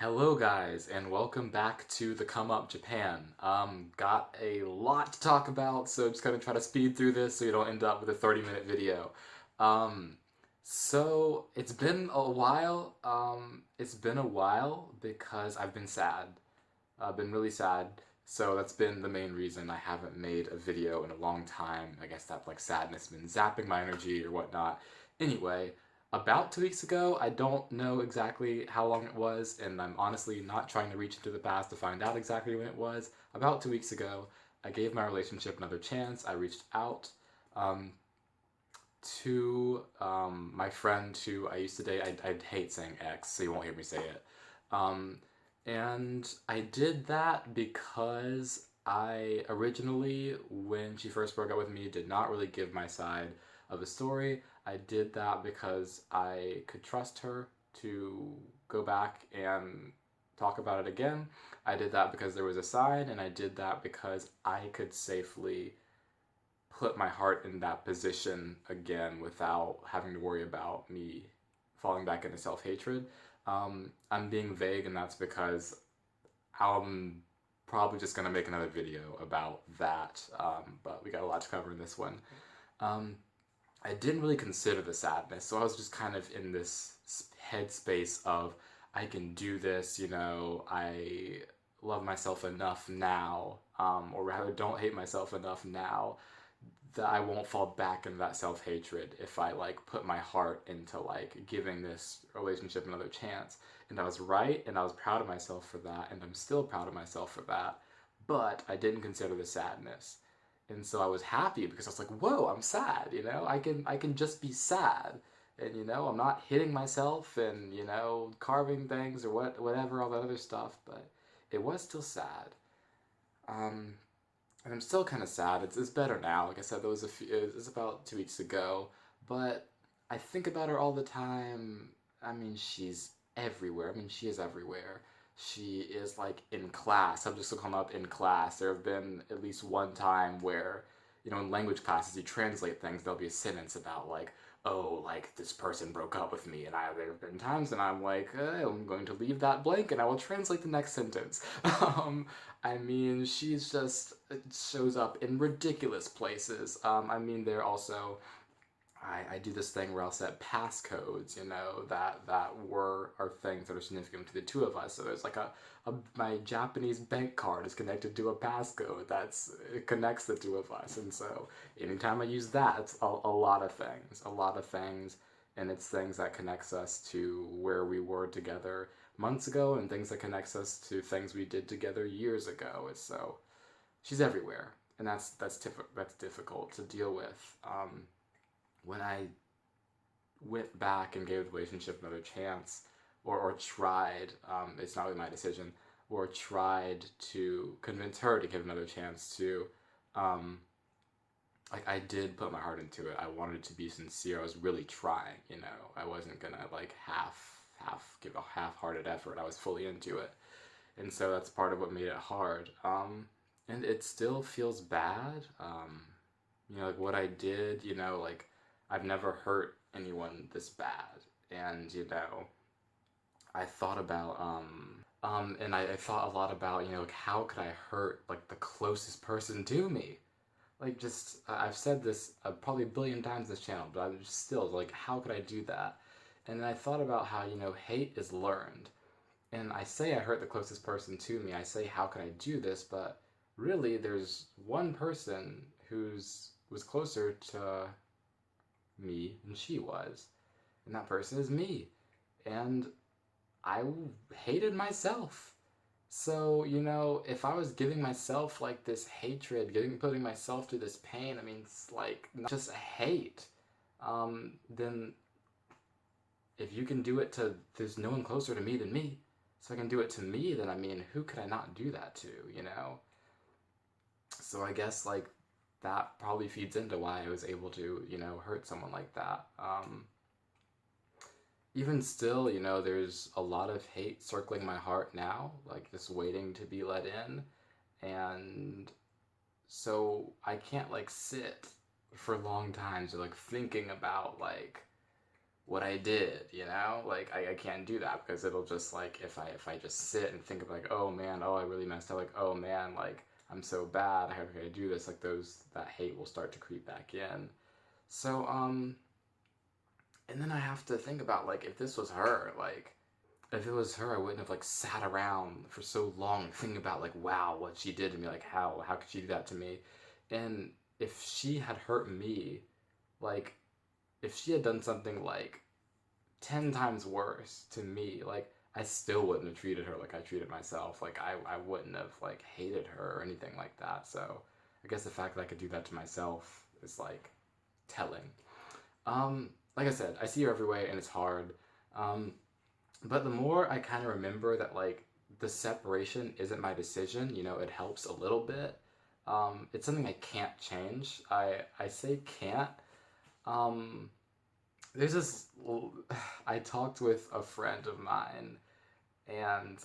Hello guys, and welcome back to the Come Up Japan. Got a lot to talk about, so just gonna try to speed through this so you don't end up with a 30-minute video. Um, so it's been a while. It's been a while because I've been sad. I've been really sad. So that's been the main reason I haven't made a video in a long time. I guess that like sadness been zapping my energy or whatnot. Anyway, about 2 weeks ago, I don't know exactly how long it was, and I'm honestly not trying to reach into the past to find out exactly when it was. About 2 weeks ago, I gave my relationship another chance. I reached out um, to my friend who I used to date. I hate saying ex, so you won't hear me say it. Um, and I did that because I originally, when she first broke up with me, did not really give my side of the story. I did that because I could trust her to go back and talk about it again. I did that because there was a sign, and I did that because I could safely put my heart in that position again without having to worry about me falling back into self hatred. I'm being vague, and that's because I'm probably just gonna make another video about that. But we got a lot to cover in this one. Um, I didn't really consider the sadness, so I was just kind of in this headspace of I can do this, I love myself enough now, or rather, don't hate myself enough now that I won't fall back into that self hatred if I like put my heart into like giving this relationship another chance. And I was right, and I was proud of myself for that, and I'm still proud of myself for that. But I didn't consider the sadness, and so I was happy because I was like, "Whoa, I'm sad." I can just be sad, and I'm not hitting myself and carving things or whatever all that other stuff. But it was still sad. Um, and I'm still kind of sad. It's better now. Like I said, there was it's about 2 weeks ago, but I think about her all the time. I mean, she's everywhere. I mean, she is everywhere. She is like in class. Subjects will come up in class. There have been at least one time where, in language classes, you translate things. There'll be a sentence about like, oh, like this person broke up with me, and there have been times, and I'm like, I'm going to leave that blank, and I will translate the next sentence. I mean, she's just shows up in ridiculous places. I mean, they're also I do this thing where I'll set passcodes, that are things that are significant to the two of us. So there's like my Japanese bank card is connected to a passcode it connects the two of us, and so anytime I use that, it's a lot of things, and it's things that connects us to where we were together months ago, and things that connects us to things we did together years ago. And so she's everywhere, and that's difficult to deal with. When I went back and gave the relationship another chance, or tried, it's not really my decision, or tried to convince her to give another chance to, um, like I did put my heart into it. I wanted to be sincere. I was really trying, I wasn't gonna like give a half-hearted effort. I was fully into it. And so that's part of what made it hard. And it still feels bad. Like what I did, like I've never hurt anyone this bad. And, I thought about, and I thought a lot about, like how could I hurt like the closest person to me? Like just, I've said this probably a billion times this channel, but I'm just still like, how could I do that? And then I thought about how, hate is learned. And I say I hurt the closest person to me. I say, how can I do this? But really, there's one person who's was closer to me than she was, and that person is me. And I hated myself. So, if I was giving myself like this hatred, putting myself through this pain, I mean, it's like not just hate. Then if you can do it to, there's no one closer to me than me. So I can do it to me, then I mean, who could I not do that to? So I guess like that probably feeds into why I was able to, hurt someone like that. Even still, there's a lot of hate circling my heart now, like just waiting to be let in. And so I can't like sit for long times or like thinking about like what I did, you know? Like I can't do that because it'll just like if I just sit and think of like, oh man, oh I really messed up, like oh man, like I'm so bad, how can I do this? Like that hate will start to creep back in. So and then I have to think about like if this was her, like if it was her, I wouldn't have like sat around for so long thinking about like wow what she did to me, like how could she do that to me? And if she had hurt me, like if she had done something like 10 times worse to me, like I still wouldn't have treated her like I treated myself. Like I wouldn't have like hated her or anything like that. So I guess the fact that I could do that to myself is like telling. Like I said, I see her everywhere and it's hard. Um, but the more I kind of remember that like the separation isn't my decision, you know, it helps a little bit. It's something I can't change. I say can't. Um, there's this. I talked with a friend of mine, and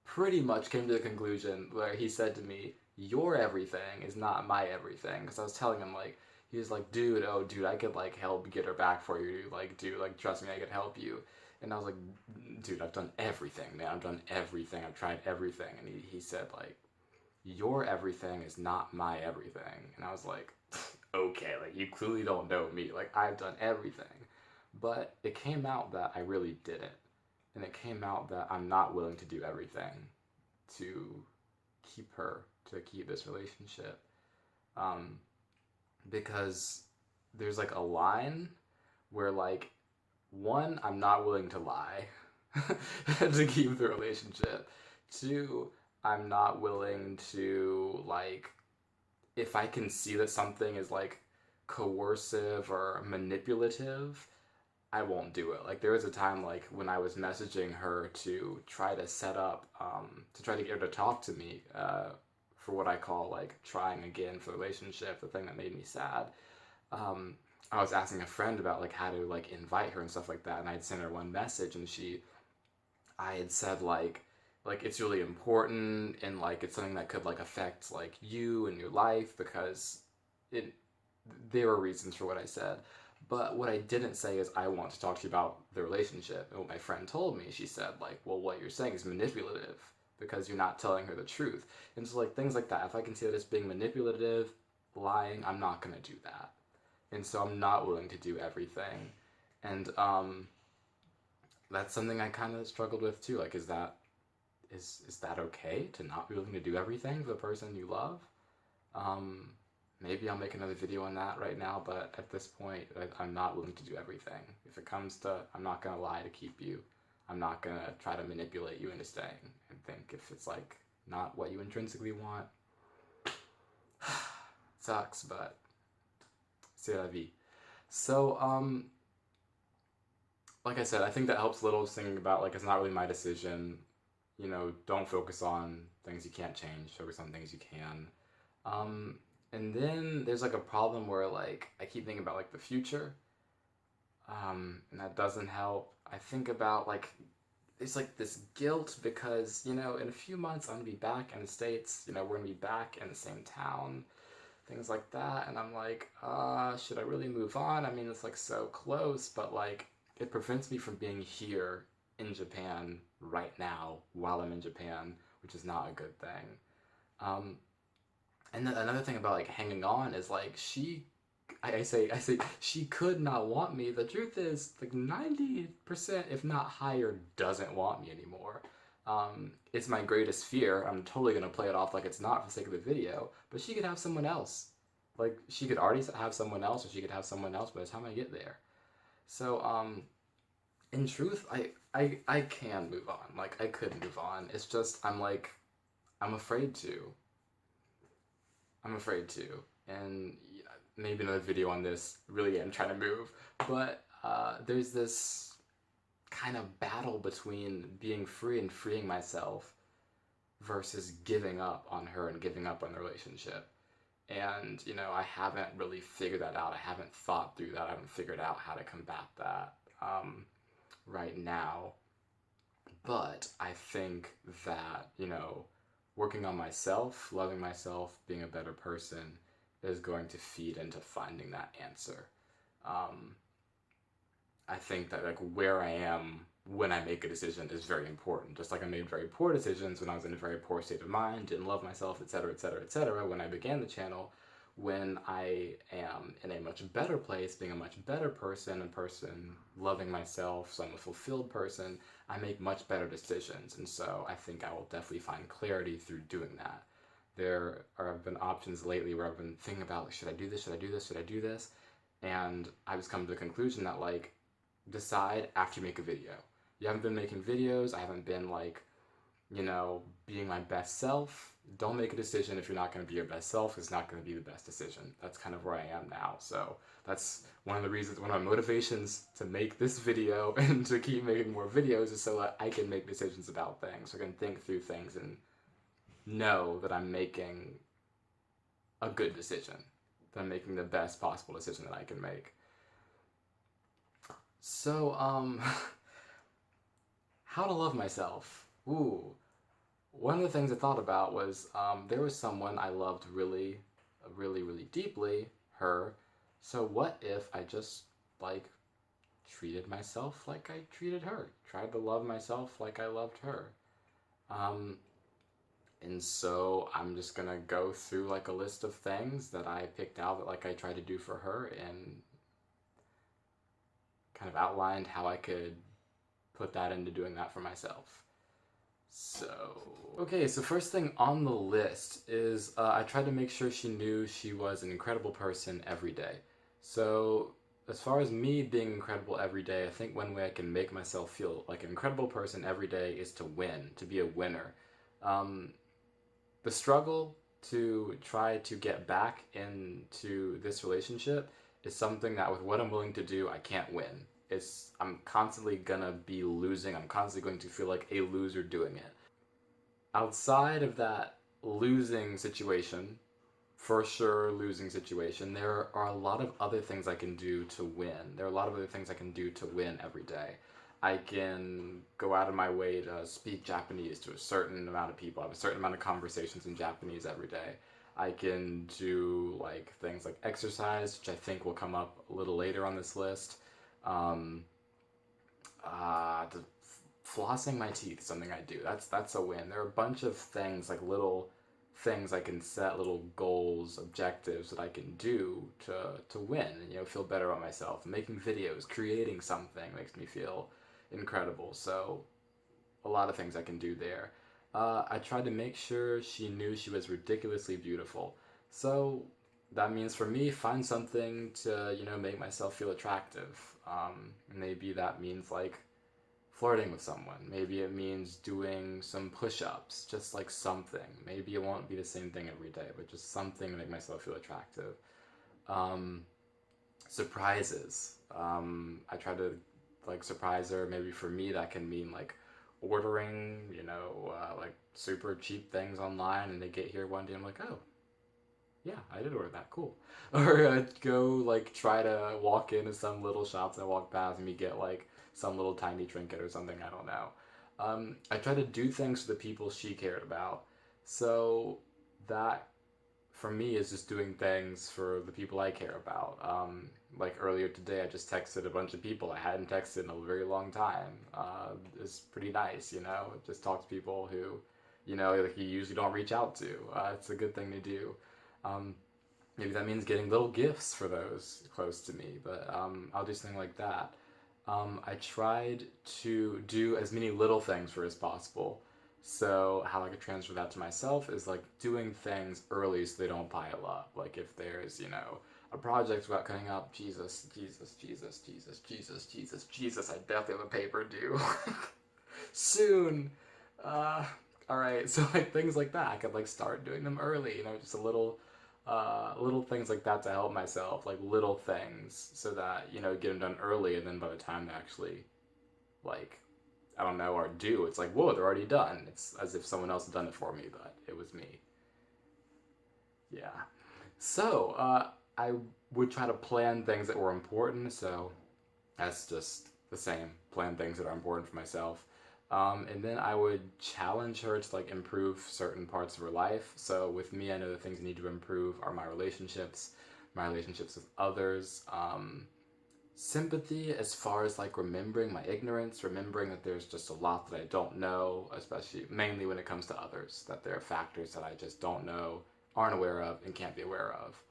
pretty much came to the conclusion where he said to me, "Your everything is not my everything." Because I was telling him like he was like, "Dude, oh dude, I could like help get her back for you. Like, dude, like trust me, I could help you." And I was like, "Dude, I've done everything, man. I've done everything. I've tried everything." And he said like, "Your everything is not my everything." And I was like, "Okay, like you clearly don't know me. Like I've done everything." But it came out that I really didn't. And it came out that I'm not willing to do everything to to keep this relationship. Um, because there's like a line where like one, I'm not willing to lie to keep the relationship. Two, I'm not willing to like if I can see that something is like coercive or manipulative, I won't do it. Like there was a time like when I was messaging her to try to set up to try to get her to talk to me for what I call like trying again for the relationship, the thing that made me sad. Um, I was asking a friend about like how to like invite her and stuff like that, and I'd sent her one message, and I had said like it's really important and like it's something that could like affect like you and your life because it there were reasons for what I said. But what I didn't say is I want to talk to you about the relationship. And what my friend told me, she said like, well, what you're saying is manipulative because you're not telling her the truth. And so like things like that, if I can see that as being manipulative, lying, I'm not gonna do that. And so I'm not willing to do everything. And that's something I kind of struggled with too. Like, is that okay to not be willing to do everything for the person you love? Um, Maybe I'll make another video on that right now, but at this point, I'm not willing to do everything. If it comes to, I'm not gonna lie to keep you. I'm not gonna try to manipulate you into staying and think if it's like not what you intrinsically want. Sucks, but c'est la vie. So, like I said, I think that helps a little just thinking about like it's not really my decision. You know, don't focus on things you can't change, focus on things you can. Um, and then there's like a problem where like I keep thinking about like the future, and that doesn't help. I think about like it's like this guilt because you know in a few months I'm gonna be back in the States. You know we're gonna be back in the same town, things like that, and I'm like, should I really move on? I mean it's like so close, but like it prevents me from being here in Japan right now while I'm in Japan, which is not a good thing. Um, and then another thing about like hanging on is like I say she could not want me. The truth is like 90% if not higher doesn't want me anymore. It's my greatest fear. I'm totally gonna play it off like it's not for the sake of the video, but she could have someone else. Like she could already have someone else, or she could have someone else by the time I get there. So in truth, I can move on. Like I could move on. It's just I'm afraid to. I'm afraid to. And yeah, maybe another video on this. Really am trying to move. But there's this kind of battle between being free and freeing myself versus giving up on her and giving up on the relationship. And, you know, I haven't really figured that out. I haven't thought through that. I haven't figured out how to combat that right now. But I think that, you know, working on myself, loving myself, being a better person is going to feed into finding that answer. Um, I think that like where I am when I make a decision is very important. Just like I made very poor decisions when I was in a very poor state of mind, didn't love myself, etc., etc., etc. When I began the channel, when I am in a much better place, being a much better person, loving myself, so I'm a fulfilled person, I make much better decisions. And so I think I will definitely find clarity through doing that. Have been options lately where I've been thinking about, like, should I do this, should I do this, should I do this? And I've just come to the conclusion that, like, decide after you make a video. You haven't been making videos, I haven't been, like, being my best self. Don't make a decision if you're not going to be your best self. It's not going to be the best decision. That's kind of where I am now. So that's one of the reasons, one of my motivations to make this video and to keep making more videos is so that I can make decisions about things. So I can think through things and know that I'm making a good decision, that I'm making the best possible decision that I can make. So, how to love myself. Ooh. One of the things I thought about was there was someone I loved really, really, really deeply, her. So what if I just, like, treated myself like I treated her? Tried to love myself like I loved her. And so I'm just gonna go through, like, a list of things that I picked out that, like, I tried to do for her and kind of outlined how I could put that into doing that for myself. So, okay, so first thing on the list is I tried to make sure she knew she was an incredible person every day. So, as far as me being incredible every day, I think one way I can make myself feel like an incredible person every day is to win, to be a winner. The struggle to try to get back into this relationship is something that with what I'm willing to do, I can't win. I'm constantly gonna be losing. I'm constantly going to feel like a loser doing it. Outside of that losing situation, for sure losing situation, there are a lot of other things I can do to win. There are a lot of other things I can do to win every day. I can go out of my way to speak Japanese to a certain amount of people, have a certain amount of conversations in Japanese every day. I can do, like, things like exercise, which I think will come up a little later on this list. Flossing my teeth is something I do. That's a win. There are a bunch of things, like little things I can set, little goals, objectives that I can do to win and feel better about myself. Making videos, creating something makes me feel incredible. So a lot of things I can do there. I tried to make sure she knew she was ridiculously beautiful. So that means for me, find something to make myself feel attractive. Maybe that means, like, flirting with someone. Maybe it means doing some push-ups, just like something. Maybe it won't be the same thing every day, but just something to make myself feel attractive. Surprises. I try to, like, surprise her. Maybe for me that can mean, like, ordering, like, super cheap things online, and they get here one day and I'm like, oh, yeah, I did order that, cool. Or go, like, try to walk into some little shops I walk past and we get, like, some little tiny trinket or something, I don't know. I try to do things for the people she cared about. So that, for me, is just doing things for the people I care about. Like earlier today, I just texted a bunch of people I hadn't texted in a very long time. It's pretty nice, just talk to people who, like, you usually don't reach out to. It's a good thing to do. Maybe that means getting little gifts for those close to me, but I'll do something like that. I tried to do as many little things for her as possible. So how I could transfer that to myself is, like, doing things early so they don't pile up. Like, if there's, a project about cutting up, Jesus, I definitely have a paper due. Soon. Alright, so, like, things like that, I could, like, start doing them early, just a little things like that to help myself, like little things, so that, get them done early, and then by the time they actually, like, I don't know, are due, it's like, whoa, they're already done. It's as if someone else had done it for me, but it was me. Yeah. So, I would try to plan things that were important, so that's just the same. Plan things that are important for myself. And then I would challenge her to, like, improve certain parts of her life. So with me, I know the things I need to improve are my relationships with others. sympathy as far as like remembering my ignorance, remembering that there's just a lot that I don't know, especially mainly when it comes to others, that there are factors that I just don't know, aren't aware of, and can't be aware of.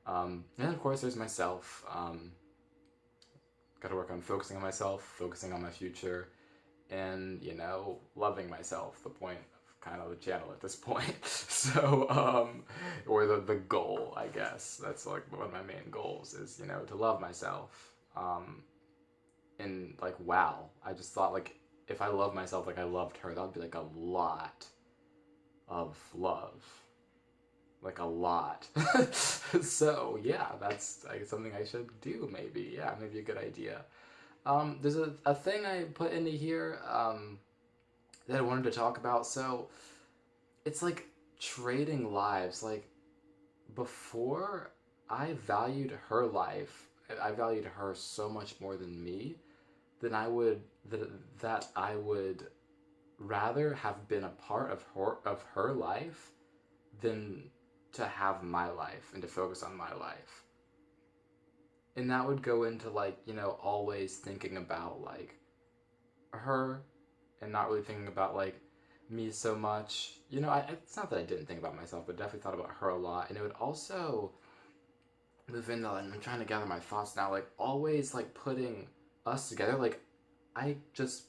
And of course, there's myself. Got to work on focusing on myself, focusing on my future, and loving myself. The point of kind of the channel at this point. So, or the goal, I guess. That's like one of my main goals is to love myself. And like, wow, I just thought like if I love myself like I loved her, that would be like a lot of love, like a lot. So yeah, that's like something I should do. Maybe, yeah, maybe a good idea. There's a thing I put into here that I wanted to talk about. So it's like trading lives. Like before, I valued her life. I valued her so much more than me. Then that I would rather have been a part of her life than to have my life and to focus on my life. And that would go into like, always thinking about like her and not really thinking about like me so much. It's not that I didn't think about myself, but definitely thought about her a lot. And it would also move into, and I'm trying to gather my thoughts now, like always like putting us together. Like I just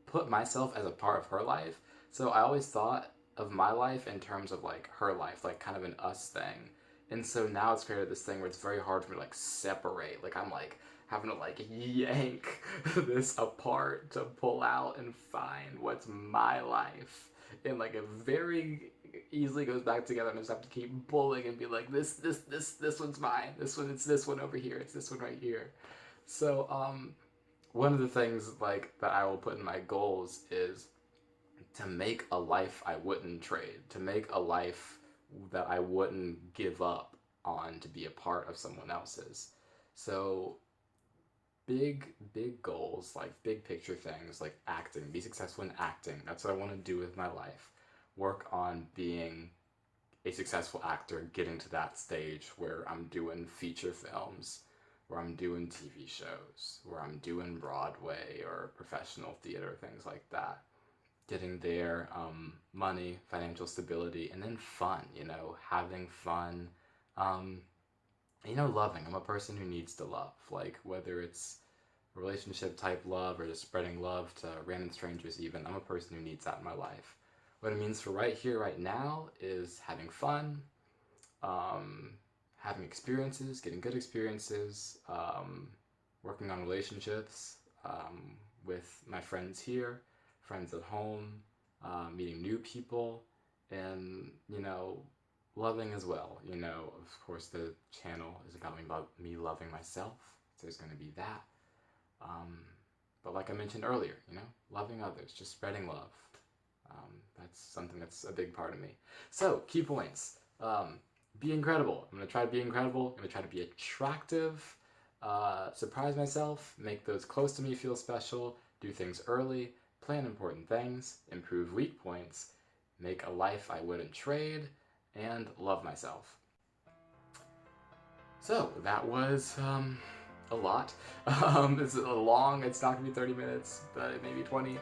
put myself as a part of her life. So I always thought of my life in terms of like her life, like kind of an us thing. And so now it's created this thing where it's very hard for me to like separate. Like I'm like having to like yank this apart to pull out and find what's my life. And like it very easily goes back together, and I just have to keep pulling and be like, this one's mine. This one, it's this one over here. It's this one right here. So one of the things like that I will put in my goals is to make a life I wouldn't trade, to make a life that I wouldn't give up on to be a part of someone else's. So big goals, like big picture things, like acting, be successful in acting. That's what I want to do with my life. Work on being a successful actor, getting to that stage where I'm doing feature films, where I'm doing TV shows, where I'm doing Broadway or professional theater, things like that. Getting there, money, financial stability, and then fun, having fun, loving. I'm a person who needs to love, like whether it's relationship type love or just spreading love to random strangers even. I'm a person who needs that in my life. What it means for right here, right now is having fun, having experiences, getting good experiences, working on relationships with my friends here, friends at home, meeting new people, and loving as well. Of course, the channel is about me loving myself, so there's going to be that. But like I mentioned earlier, loving others, just spreading love. That's something that's a big part of me. So, key points. Be incredible. I'm going to try to be incredible. I'm going to try to be attractive. Surprise myself. Make those close to me feel special. Do things early. Plan important things. Improve weak points. Make a life I wouldn't trade. And love myself. So, that was a lot. It's long. It's not going to be 30 minutes, but maybe 20.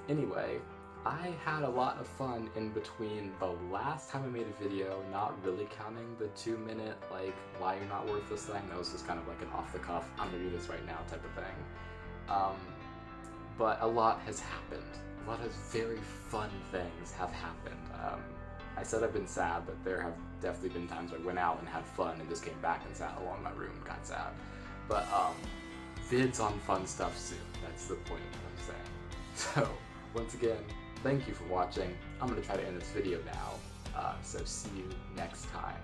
Anyway, I had a lot of fun in between the last time I made a video, not really counting the 2-minute, like, why you're not worthless thing. That was just kind of like an off-the-cuff, I'm gonna do this right now type of thing. But a lot has happened. A lot of very fun things have happened. I said I've been sad, but there have definitely been times where I went out and had fun and just came back and sat alone in my room and got sad. But vids on fun stuff soon. That's the point of what I'm saying. So, once again, thank you for watching. I'm going to try to end this video now, so see you next time.